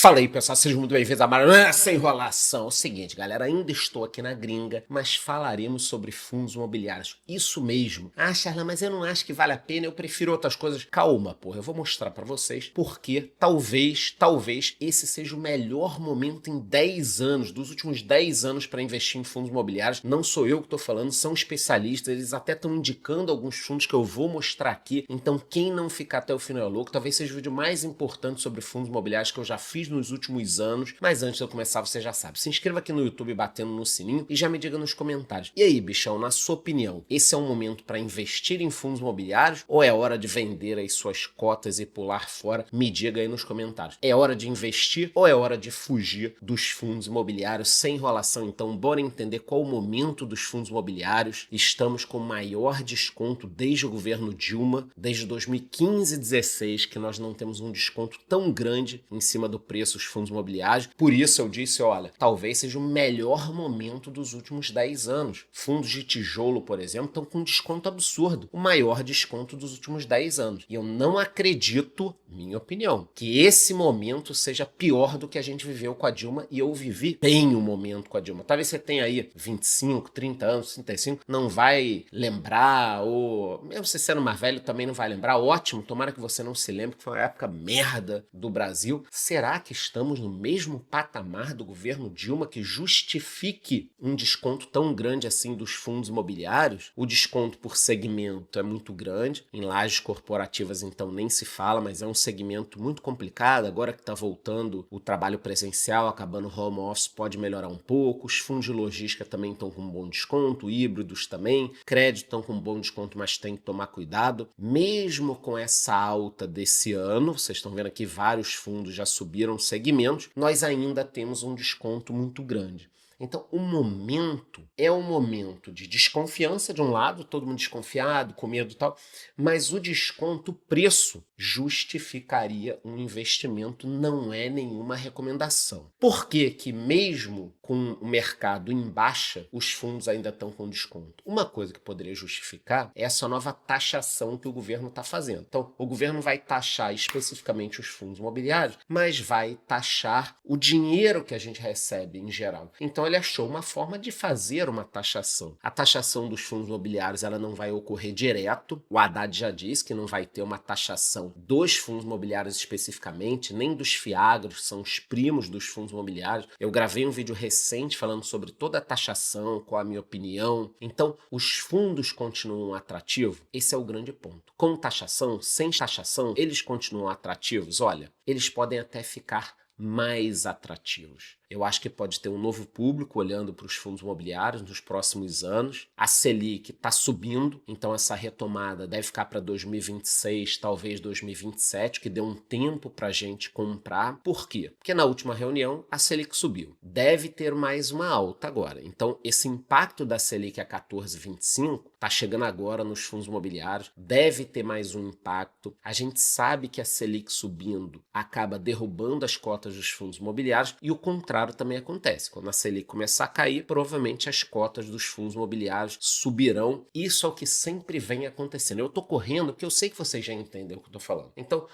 Fala aí, pessoal, sejam muito bem-vindos a mais sem enrolação. É o seguinte, galera, ainda estou aqui na gringa, mas falaremos sobre fundos imobiliários. Isso mesmo. Ah, Charlan, mas eu não acho que vale a pena, eu prefiro outras coisas. Calma, porra, eu vou mostrar pra vocês porque talvez esse seja o melhor momento em 10 anos, dos últimos 10 anos para investir em fundos imobiliários. Não sou eu que tô falando, são especialistas, eles até estão indicando alguns fundos que eu vou mostrar aqui. Então, quem não ficar até o final é louco. Talvez seja o vídeo mais importante sobre fundos imobiliários que eu já fiz nos últimos anos, mas antes de eu começar, você já sabe, se inscreva aqui no YouTube batendo no sininho e já me diga nos comentários. E aí, bichão, na sua opinião, esse é um momento para investir em fundos imobiliários ou é hora de vender as suas cotas e pular fora? Me diga aí nos comentários. É hora de investir ou é hora de fugir dos fundos imobiliários? Sem enrolação, então, bora entender qual o momento dos fundos imobiliários. Estamos com o maior desconto desde o governo Dilma, desde 2015 e 2016, que nós não temos um desconto tão grande em cima do preço dos fundos imobiliários. Por isso eu disse, olha, talvez seja o melhor momento dos últimos 10 anos. Fundos de tijolo, por exemplo, estão com um desconto absurdo, o maior desconto dos últimos 10 anos. E eu não acredito, minha opinião, que esse momento seja pior do que a gente viveu com a Dilma, e eu vivi bem o momento com a Dilma. Talvez você tenha aí 25, 30 anos, 35, não vai lembrar, ou mesmo você sendo mais velho também não vai lembrar. Ótimo, tomara que você não se lembre, que foi uma época merda do Brasil. Será que estamos no mesmo patamar do governo Dilma que justifique um desconto tão grande assim dos fundos imobiliários? O desconto por segmento é muito grande, em lajes corporativas então nem se fala, mas é um segmento muito complicado. Agora que está voltando o trabalho presencial, acabando o home office, pode melhorar um pouco. Os fundos de logística também estão com um bom desconto, híbridos também, crédito estão com um bom desconto, mas tem que tomar cuidado. Mesmo com essa alta desse ano, vocês estão vendo aqui vários fundos já subiram segmentos, nós ainda temos um desconto muito grande. Então, o momento é um momento de desconfiança de um lado, todo mundo desconfiado, com medo e tal, mas o desconto, o preço, justificaria um investimento, não é nenhuma recomendação. Por que que mesmo com o mercado em baixa, os fundos ainda estão com desconto? Uma coisa que poderia justificar é essa nova taxação que o governo está fazendo. Então, o governo vai taxar especificamente os fundos imobiliários, mas vai taxar o dinheiro que a gente recebe em geral. Então, ele achou uma forma de fazer uma taxação. A taxação dos fundos imobiliários ela não vai ocorrer direto. O Haddad já disse que não vai ter uma taxação dos fundos imobiliários especificamente, nem dos fiagros, que são os primos dos fundos imobiliários. Eu gravei um vídeo recente falando sobre toda a taxação, qual a minha opinião. Então, os fundos continuam atrativos? Esse é o grande ponto. Com taxação, sem taxação, eles continuam atrativos? Olha, eles podem até ficar mais atrativos. Eu acho que pode ter um novo público olhando para os fundos imobiliários nos próximos anos. A Selic está subindo, então essa retomada deve ficar para 2026, talvez 2027, que deu um tempo para a gente comprar. Por quê? Porque na última reunião a Selic subiu. Deve ter mais uma alta agora. Então esse impacto da Selic a 14,25 está chegando agora nos fundos imobiliários. Deve ter mais um impacto. A gente sabe que a Selic subindo acaba derrubando as cotas dos fundos imobiliários e o contrário também acontece. Quando a Selic começar a cair, provavelmente as cotas dos fundos imobiliários subirão. Isso é o que sempre vem acontecendo. Eu estou correndo porque eu sei que vocês já entendem o que eu estou falando. Então,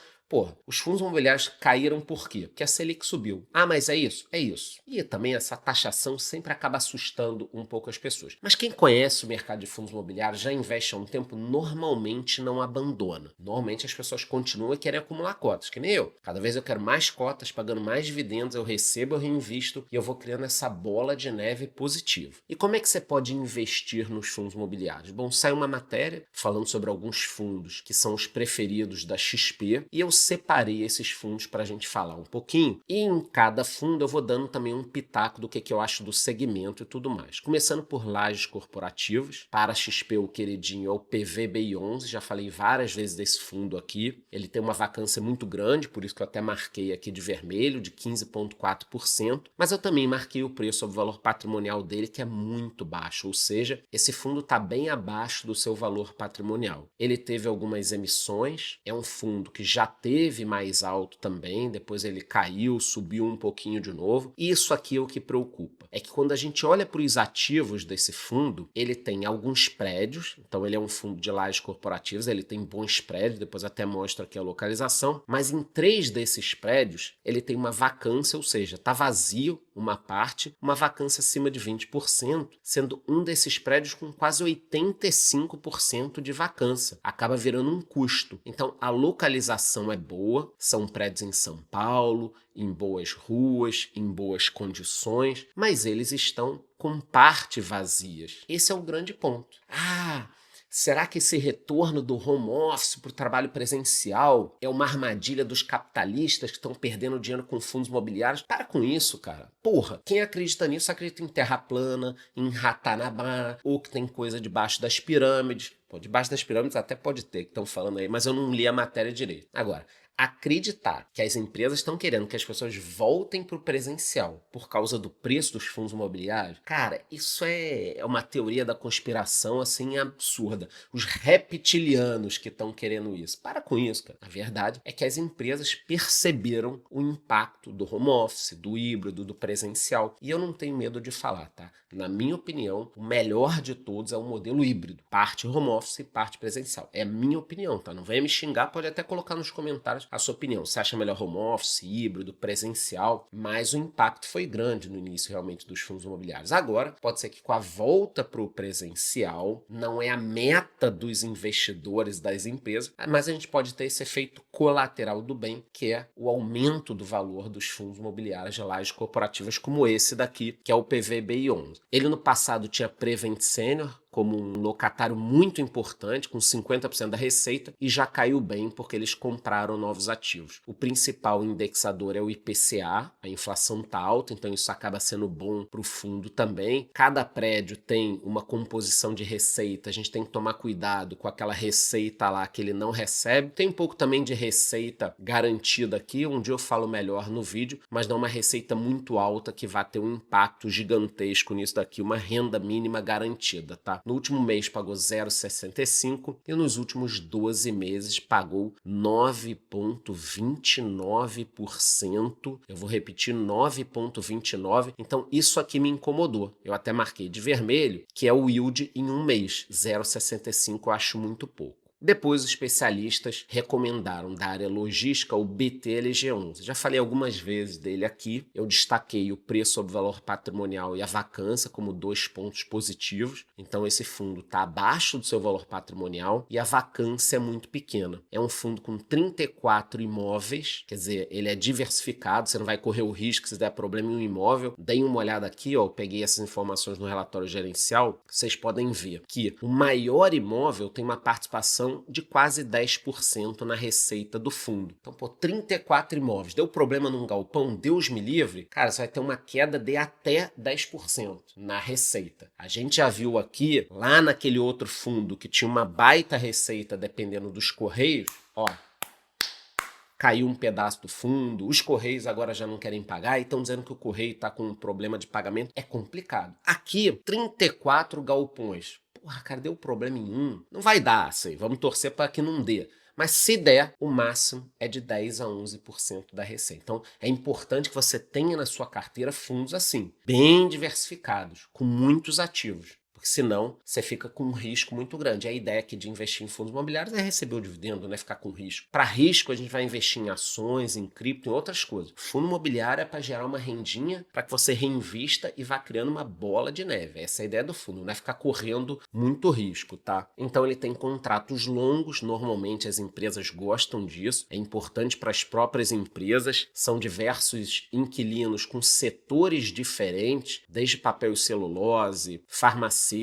os fundos imobiliários caíram por quê? Porque a Selic subiu. Ah, mas é isso? É isso. E também essa taxação sempre acaba assustando um pouco as pessoas. Mas quem conhece o mercado de fundos imobiliários, já investe há um tempo, normalmente não abandona. Normalmente as pessoas continuam e querem acumular cotas, que nem eu. Cada vez eu quero mais cotas, pagando mais dividendos, eu recebo, eu reinvisto e eu vou criando essa bola de neve positiva. E como é que você pode investir nos fundos imobiliários? Bom, saiu uma matéria falando sobre alguns fundos que são os preferidos da XP e eu separei esses fundos para a gente falar um pouquinho, e em cada fundo eu vou dando também um pitaco do que eu acho do segmento e tudo mais. Começando por lajes corporativas, para a XP o queridinho é o PVBI11, já falei várias vezes desse fundo aqui, ele tem uma vacância muito grande, por isso que eu até marquei aqui de vermelho, de 15,4%, mas eu também marquei o preço sobre o valor patrimonial dele, que é muito baixo, ou seja, esse fundo está bem abaixo do seu valor patrimonial. Ele teve algumas emissões, é um fundo que já teve mais alto também, depois ele caiu, subiu um pouquinho de novo. E isso aqui é o que preocupa, é que quando a gente olha para os ativos desse fundo, ele tem alguns prédios, então ele é um fundo de lajes corporativas, ele tem bons prédios, depois até mostra aqui a localização, mas em 3 desses prédios ele tem uma vacância, ou seja, está vazio uma parte, uma vacância acima de 20%, sendo um desses prédios com quase 85% de vacância. Acaba virando um custo. Então, a localização é boa, são prédios em São Paulo, em boas ruas, em boas condições, mas eles estão com parte vazias. Esse é o grande ponto. Será que esse retorno do home office para o trabalho presencial é uma armadilha dos capitalistas que estão perdendo dinheiro com fundos imobiliários? Para com isso, cara. Porra, quem acredita nisso acredita em terra plana, em Ratanabá, ou que tem coisa debaixo das pirâmides. Pô, debaixo das pirâmides até pode ter, que estão falando aí, mas eu não li a matéria direito. Agora, acreditar que as empresas estão querendo que as pessoas voltem para o presencial por causa do preço dos fundos imobiliários, cara, isso é uma teoria da conspiração assim absurda. Os reptilianos que estão querendo isso. Para com isso, cara. A verdade é que as empresas perceberam o impacto do home office, do híbrido, do presencial. E eu não tenho medo de falar, tá? Na minha opinião, o melhor de todos é o modelo híbrido. Parte home office e parte presencial. É a minha opinião, tá? Não venha me xingar, pode até colocar nos comentários a sua opinião. Você acha melhor home office, híbrido, presencial? Mas o impacto foi grande no início realmente dos fundos imobiliários. Agora, pode ser que com a volta para o presencial, não é a meta dos investidores das empresas, mas a gente pode ter esse efeito colateral do bem, que é o aumento do valor dos fundos imobiliários de lajes corporativas como esse daqui, que é o PVBI11. Ele no passado tinha Prevent Senior como um locatário muito importante, com 50% da receita, e já caiu bem porque eles compraram novos ativos. O principal indexador é o IPCA, a inflação está alta, então isso acaba sendo bom para o fundo também. Cada prédio tem uma composição de receita, a gente tem que tomar cuidado com aquela receita lá que ele não recebe. Tem um pouco também de receita garantida aqui, um dia eu falo melhor no vídeo, mas não uma receita muito alta que vai ter um impacto gigantesco nisso daqui, uma renda mínima garantida, tá? No último mês pagou 0,65 e nos últimos 12 meses pagou 9,29%. Eu vou repetir, 9,29%. Então isso aqui me incomodou. Eu até marquei de vermelho, que é o yield em um mês. 0,65 eu acho muito pouco. Depois, os especialistas recomendaram da área logística o BTLG11. Já falei algumas vezes dele aqui. Eu destaquei o preço sobre valor patrimonial e a vacância como 2 pontos positivos. Então, esse fundo está abaixo do seu valor patrimonial e a vacância é muito pequena. É um fundo com 34 imóveis, quer dizer, ele é diversificado, você não vai correr o risco se der problema em um imóvel. Deem uma olhada aqui, ó, eu peguei essas informações no relatório gerencial. Vocês podem ver que o maior imóvel tem uma participação de quase 10% na receita do fundo. Então, 34 imóveis. Deu problema num galpão, Deus me livre, cara, você vai ter uma queda de até 10% na receita. A gente já viu aqui, lá naquele outro fundo que tinha uma baita receita dependendo dos correios, ó, caiu um pedaço do fundo, os Correios agora já não querem pagar e estão dizendo que o Correio está com um problema de pagamento. É complicado. Aqui, 34 galpões. Porra, cara, deu problema em um. Não vai dar, assim, vamos torcer para que não dê. Mas se der, o máximo é de 10 a 11% da receita. Então, é importante que você tenha na sua carteira fundos assim, bem diversificados, com muitos ativos. Porque senão você fica com um risco muito grande. A ideia aqui de investir em fundos imobiliários é receber o dividendo, não é ficar com risco. Para risco, a gente vai investir em ações, em cripto, em outras coisas. Fundo imobiliário é para gerar uma rendinha para que você reinvista e vá criando uma bola de neve. Essa é a ideia do fundo, não é ficar correndo muito risco, tá? Então ele tem contratos longos, normalmente as empresas gostam disso, é importante para as próprias empresas, são diversos inquilinos com setores diferentes, desde papel e celulose, farmacêutico,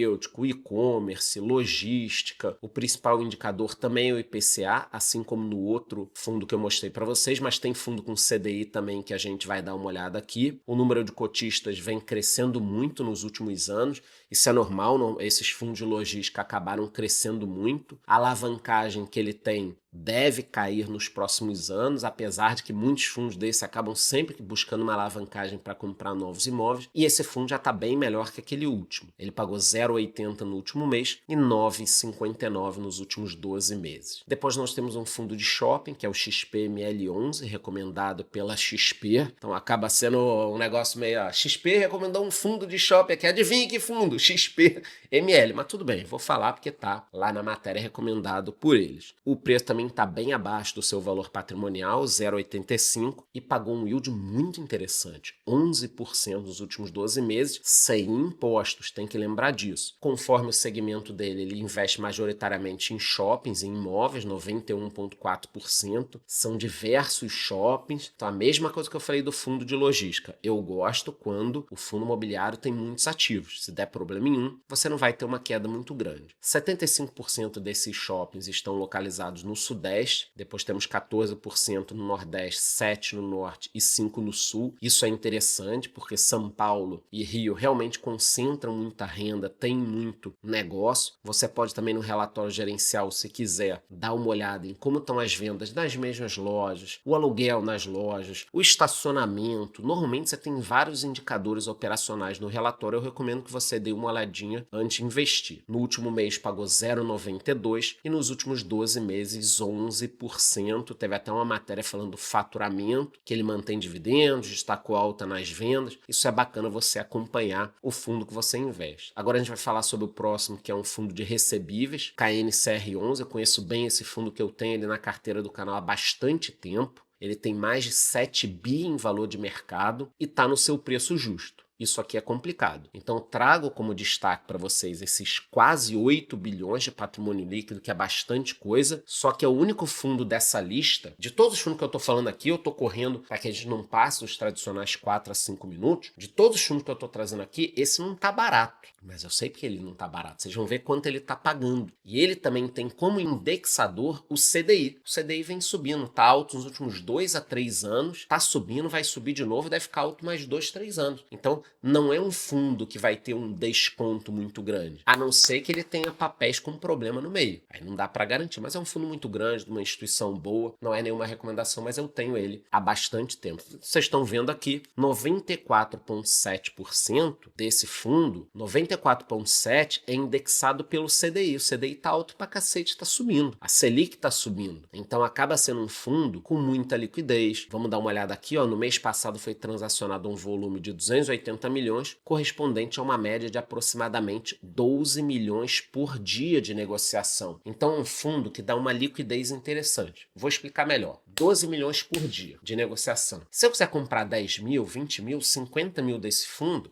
e-commerce, logística. O principal indicador também é o IPCA, assim como no outro fundo que eu mostrei para vocês, mas tem fundo com CDI também que a gente vai dar uma olhada aqui. O número de cotistas vem crescendo muito nos últimos anos. Isso é normal, não? Esses fundos de logística acabaram crescendo muito. A alavancagem que ele tem deve cair nos próximos anos, apesar de que muitos fundos desse acabam sempre buscando uma alavancagem para comprar novos imóveis, e esse fundo já está bem melhor que aquele último. Ele pagou 0,80 no último mês e 9,59 nos últimos 12 meses. Depois nós temos um fundo de shopping, que é o XPML11, recomendado pela XP. Então acaba sendo um negócio meio... XP recomendou um fundo de shopping aqui. Adivinha que fundo? XPML. Mas tudo bem, vou falar porque tá lá na matéria recomendado por eles. O preço também está bem abaixo do seu valor patrimonial, 0,85, e pagou um yield muito interessante, 11% nos últimos 12 meses, sem impostos, tem que lembrar disso. Conforme o segmento dele, ele investe majoritariamente em shoppings, em imóveis, 91,4%, são diversos shoppings, então a mesma coisa que eu falei do fundo de logística. Eu gosto quando o fundo imobiliário tem muitos ativos, se der problema nenhum, você não vai ter uma queda muito grande. 75% desses shoppings estão localizados no Sudeste, depois temos 14% no Nordeste, 7% no Norte e 5% no Sul. Isso é interessante porque São Paulo e Rio realmente concentram muita renda, tem muito negócio. Você pode também no relatório gerencial, se quiser, dar uma olhada em como estão as vendas das mesmas lojas, o aluguel nas lojas, o estacionamento. Normalmente você tem vários indicadores operacionais no relatório. Eu recomendo que você dê uma olhadinha antes de investir. No último mês pagou 0,92 e nos últimos 12 meses 11%. Teve até uma matéria falando do faturamento, que ele mantém dividendos, destacou alta nas vendas. Isso é bacana você acompanhar o fundo que você investe. Agora a gente vai falar sobre o próximo, que é um fundo de recebíveis, KNCR11. Eu conheço bem esse fundo, que eu tenho ele na carteira do canal há bastante tempo. Ele tem mais de 7 bi em valor de mercado e está no seu preço justo. Isso aqui é complicado. Então trago como destaque para vocês esses quase 8 bilhões de patrimônio líquido, que é bastante coisa, só que é o único fundo dessa lista. De todos os fundos que eu estou falando aqui, eu estou correndo para que a gente não passe os tradicionais 4 a 5 minutos. De todos os fundos que eu estou trazendo aqui, esse não está barato. Mas eu sei porque ele não está barato. Vocês vão ver quanto ele está pagando. E ele também tem como indexador o CDI. O CDI vem subindo, está alto nos últimos 2 a 3 anos, está subindo, vai subir de novo e deve ficar alto mais 2, 3 anos. Então, não é um fundo que vai ter um desconto muito grande, a não ser que ele tenha papéis com problema no meio. Aí não dá para garantir, mas é um fundo muito grande, de uma instituição boa, não é nenhuma recomendação, mas eu tenho ele há bastante tempo. Vocês estão vendo aqui, 94,7% desse fundo, 94,7% é indexado pelo CDI. O CDI tá alto pra cacete, tá subindo. A Selic tá subindo. Então acaba sendo um fundo com muita liquidez. Vamos dar uma olhada aqui, ó. No mês passado foi transacionado um volume de 280 milhões, correspondente a uma média de aproximadamente 12 milhões por dia de negociação. Então é um fundo que dá uma liquidez interessante. Vou explicar melhor. 12 milhões por dia de negociação. Se eu quiser comprar 10 mil, 20 mil, 50 mil desse fundo,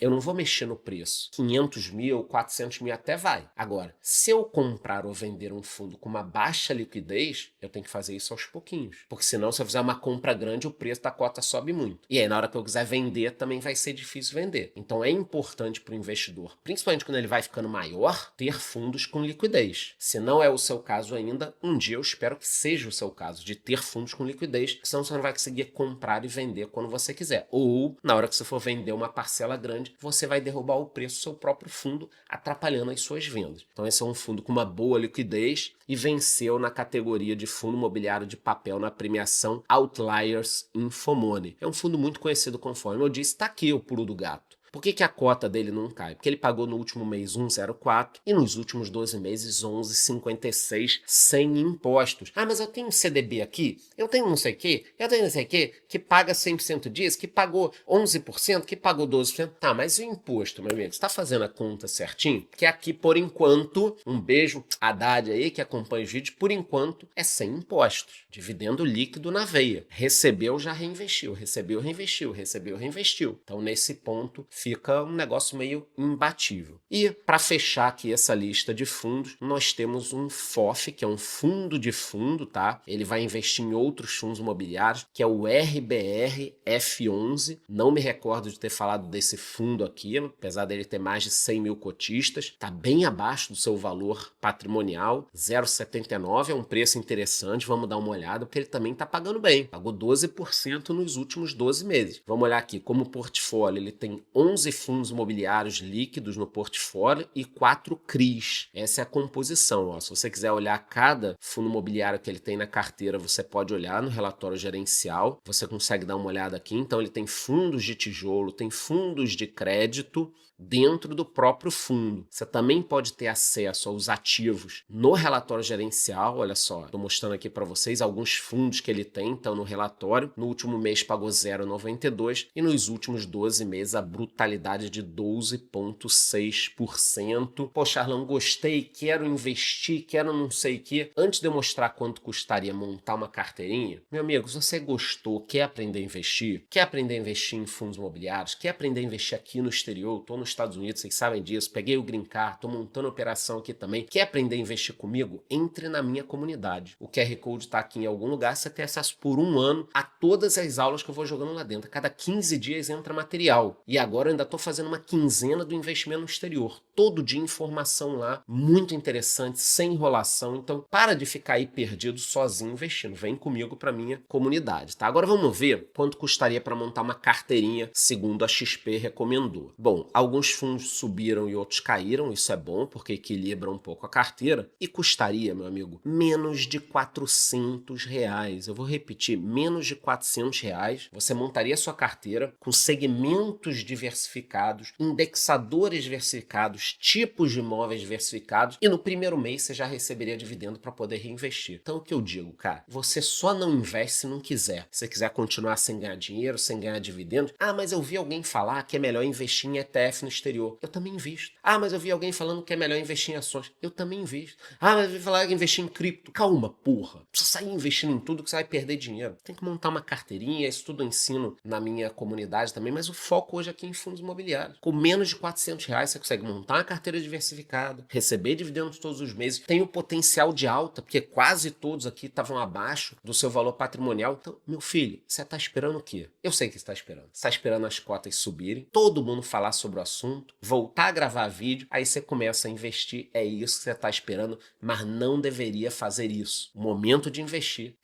eu não vou mexer no preço. 500 mil, 400 mil até vai. Agora, se eu comprar ou vender um fundo com uma baixa liquidez, eu tenho que fazer isso aos pouquinhos. Porque senão, se eu fizer uma compra grande, o preço da cota sobe muito. E aí, na hora que eu quiser vender, também vai ser difícil vender. Então, é importante para o investidor, principalmente quando ele vai ficando maior, ter fundos com liquidez. Se não é o seu caso ainda, um dia eu espero que seja o seu caso, de ter fundos com liquidez, senão você não vai conseguir comprar e vender quando você quiser. Ou, na hora que você for vender uma parcela grande, você vai derrubar o preço do seu próprio fundo, atrapalhando as suas vendas. Então esse é um fundo com uma boa liquidez e venceu na categoria de fundo imobiliário de papel na premiação Outliers Infomoney. É um fundo muito conhecido, conforme eu disse, está aqui o pulo do gato. Por que a cota dele não cai? Porque ele pagou no último mês 1,04 e nos últimos 12 meses 11,56 sem impostos. Ah, mas eu tenho um CDB aqui, eu tenho não sei o quê, eu tenho não sei o quê, que paga 100% disso, que pagou 11%, que pagou 12%. Tá, mas e o imposto, meu amigo? Você está fazendo a conta certinho? Porque aqui, por enquanto, um beijo, Haddad aí, que acompanha os vídeos, por enquanto é sem impostos. Dividendo líquido na veia. Recebeu, já reinvestiu. Recebeu, reinvestiu. Recebeu, reinvestiu. Então, nesse ponto, fica um negócio meio imbatível. E, para fechar aqui essa lista de fundos, nós temos um FOF, que é um fundo de fundo, tá? Ele vai investir em outros fundos imobiliários, que é o RBR F11. Não me recordo de ter falado desse fundo aqui, apesar dele ter mais de 100 mil cotistas. Tá bem abaixo do seu valor patrimonial, 0,79, é um preço interessante, vamos dar uma olhada, porque ele também está pagando bem. Pagou 12% nos últimos 12 meses. Vamos olhar aqui, como portfólio, ele tem 11 fundos imobiliários líquidos no portfólio e 4 CRIs. Essa é a composição. Ó. Se você quiser olhar cada fundo imobiliário que ele tem na carteira, você pode olhar no relatório gerencial. Você consegue dar uma olhada aqui. Então, ele tem fundos de tijolo, tem fundos de crédito dentro do próprio fundo. Você também pode ter acesso aos ativos no relatório gerencial. Olha só, estou mostrando aqui para vocês alguns fundos que ele tem, então, no relatório. No último mês pagou 0,92 e nos últimos 12 meses a brutalidade de 12,6%. Pô, Charlão, gostei, quero investir, quero não sei o quê. Antes de eu mostrar quanto custaria montar uma carteirinha, meu amigo, se você gostou, quer aprender a investir, quer aprender a investir em fundos imobiliários, quer aprender a investir aqui no exterior, estou nos Estados Unidos, vocês sabem disso, peguei o Green Card, estou montando operação aqui também, quer aprender a investir comigo? Entre na minha comunidade. O QR Code está aqui em algum lugar, você tem acesso por 1 ano a todas as aulas que eu vou jogando lá dentro. A cada 15 dias entra material. E agora eu ainda estou fazendo uma quinzena do investimento no exterior. Todo dia informação lá, muito interessante, sem enrolação. Então, para de ficar aí perdido sozinho investindo. Vem comigo para minha comunidade, tá? Agora vamos ver quanto custaria para montar uma carteirinha, segundo a XP recomendou. Bom, alguns fundos subiram e outros caíram, isso é bom, porque equilibra um pouco a carteira. E custaria, meu amigo, menos de R$400. Eu vou repetir, menos de R$400. Você montaria sua carteira com segmentos diversificados, indexadores diversificados, tipos de imóveis diversificados, e no primeiro mês você já receberia dividendo para poder reinvestir. Então o que eu digo, cara, você só não investe se não quiser. Se você quiser continuar sem ganhar dinheiro, sem ganhar dividendos, mas eu vi alguém falar que é melhor investir em ETF no exterior. Eu também invisto. Mas eu vi alguém falando que é melhor investir em ações. Eu também invisto. Mas eu vi falar que investir em cripto. Calma, porra. Não precisa sair investindo em tudo que você vai perder dinheiro. Tem que montar uma carteirinha, isso tudo eu ensino na minha comunidade também, mas o foco hoje aqui é em fundos imobiliários. Com menos de R$400 você consegue montar uma carteira diversificada, receber dividendos todos os meses, tem o potencial de alta, porque quase todos aqui estavam abaixo do seu valor patrimonial. Então, meu filho, você está esperando o quê? Eu sei que você está esperando. Você está esperando as cotas subirem, todo mundo falar sobre o assunto, voltar a gravar vídeo, aí você começa a investir. É isso que você está esperando, mas não deveria fazer isso. O momento de investir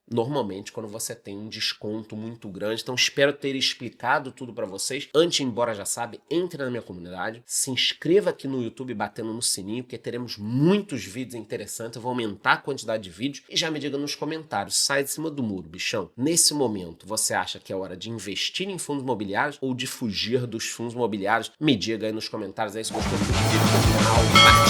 normalmente quando você tem um desconto muito grande. Então espero ter explicado tudo para vocês. Antes de ir embora, já sabe, entre na minha comunidade, se inscreva aqui no YouTube batendo no sininho, porque teremos muitos vídeos interessantes. Eu vou aumentar a quantidade de vídeos e já me diga nos comentários, sai de cima do muro, bichão. Nesse momento, você acha que é hora de investir em fundos imobiliários ou de fugir dos fundos imobiliários? Me diga aí nos comentários aí se gostou do vídeo.